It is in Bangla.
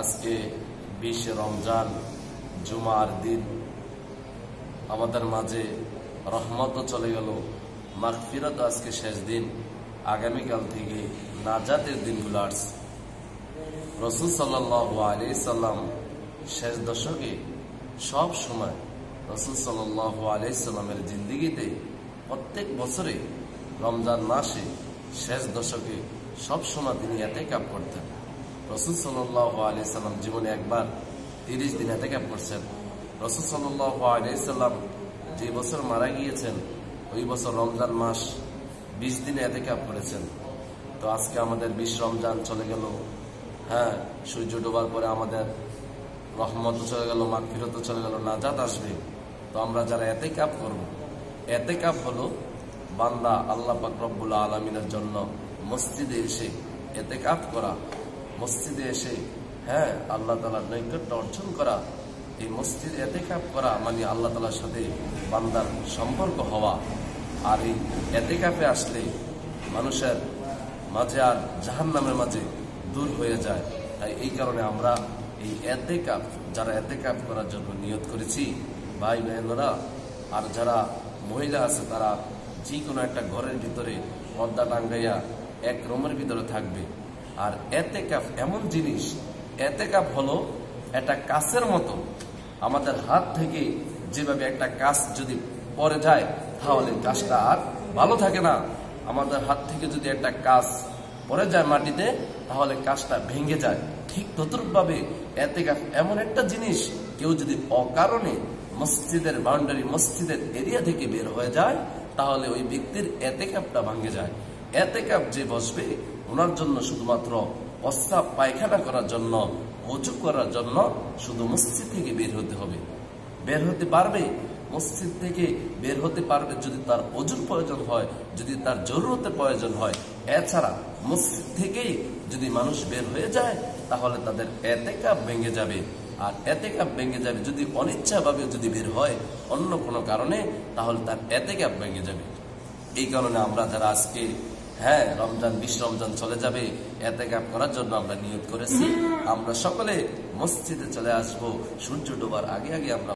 আজকে 20 রমজান জুমার দিন। আমাদের মাঝে রহমতও চলে গেল, মাগফিরাত আজকে শেষ দিন। আগামীকাল থেকে নাজাতের দিনগুলো আসছে। রাসূল সাল্লাল্লাহু আলাইহি সাল্লাম শেষ দশকে সব সময় রাসূল সাল্লাল্লাহু আলাইহি সাল্লামের জিন্দেগিতে প্রত্যেক বছরে রমজান মাসে শেষ দশকে সব সময় তিনি ইতিকাফ করতেন। রাসূল সাল্লাল্লাহু আলাইহি সাল্লাম জীবনে একবার 30 দিন ইতিকাফ করছেন। রাসূল সাল্লাল্লাহু আলাইহি সাল্লাম যে বছর মারা গিয়েছেন ওই বছর রমজান মাস 20 দিনে ইতিকাফ করেছেন। তো আজকে আমাদের 20 রমজান চলে গেল। হ্যাঁ, সূর্য ডোবার পরে আমাদের রহমত চলে গেল, মাগফিরাত চলে গেল, নাজাত আসবে। তো আমরা যারা ইতিকাফ করব, ইতিকাফ হলো বান্দা আল্লাহ পাক রব্বুল আলামিনের জন্য মসজিদে এসে ইতিকাফ করা, মসজিদে এসে আল্লাহ তাআলার নৈকট্য অর্জন করা। এই মসজিদে ইতিকাফ করা মানে আল্লাহ তাআলার সাথে বান্দার সম্পর্ক হওয়া। আর এই ইতিকাফে আসলে মানুষের মাঝে আর জাহান্নামের মাঝে দূর হয়ে যায়। তাই এই কারণে আমরা এই ইতিকাফ, যারা ইতিকাফ করার জন্য নিয়ত করেছি ভাই বোনেরা, আর যারা মহিলা আছে তারা যে কোনো একটা ঘরের ভিতরে পর্দা টাঙ্গাইয়া এক রুমের ভিতরে থাকবে। আর ইতিকাফ এমন জিনিস, ইতিকাফ হলো একটা কাছের মতো। আমাদের হাত থেকে যেভাবে একটা কাজ যদি পড়ে যায় তাহলে কাজটা আর ভালো থাকে না। আমাদের হাত থেকে যদি একটা কাজ পড়ে যায় মাটিতে তাহলে কাজটা ভেঙে যায়। ঠিক তদ্রূপভাবে ইতিকাফ এমন একটা জিনিস, কেউ যদি অকারণে মসজিদের বাউন্ডারি, মসজিদের এরিয়া থেকে বের হয়ে যায় তাহলে ওই ব্যক্তির ইতিকাফটা ভেঙে যায়। ইতিকাফ যে বসবে ওনার জন্য শুধুমাত্র প্রস্রাব পায়খানা করার জন্য, ওযু করার জন্য শুধু মসজিদ থেকে বের হতে হবে। বের হতে পারবে, মসজিদ থেকে বের হতে পারবে যদি তার ওযুর প্রয়োজন হয়, যদি তার জরুরতের প্রয়োজন হয়। এছাড়া মসজিদ থেকেই যদি মানুষ বের হয়ে যায় তাহলে তাদের ইতিকাফ ভেঙে যাবে। আর ইতিকাফ ভেঙে যাবে যদি অনিচ্ছাভাবে যদি বের হয় অন্য কোনো কারণে, তাহলে তার ইতিকাফ ভেঙে যাবে। এই কারণে আমরা যারা আজকে রমজান 20 রমজান চলে যাবে ইতিকাফ করার জন্য আমরা নিয়ত করেছি, আমরা সকলে মসজিদে চলে আসবো। সূর্য ডোবার আগে আগে আমরা